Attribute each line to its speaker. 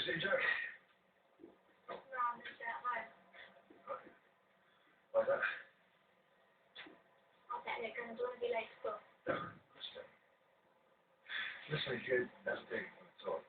Speaker 1: see Jack?
Speaker 2: No, I'm just at home.
Speaker 1: Okay. Why's that?
Speaker 2: I bet they're going to be late for school.
Speaker 1: No, listen. Listen, kid, that's big. That's all.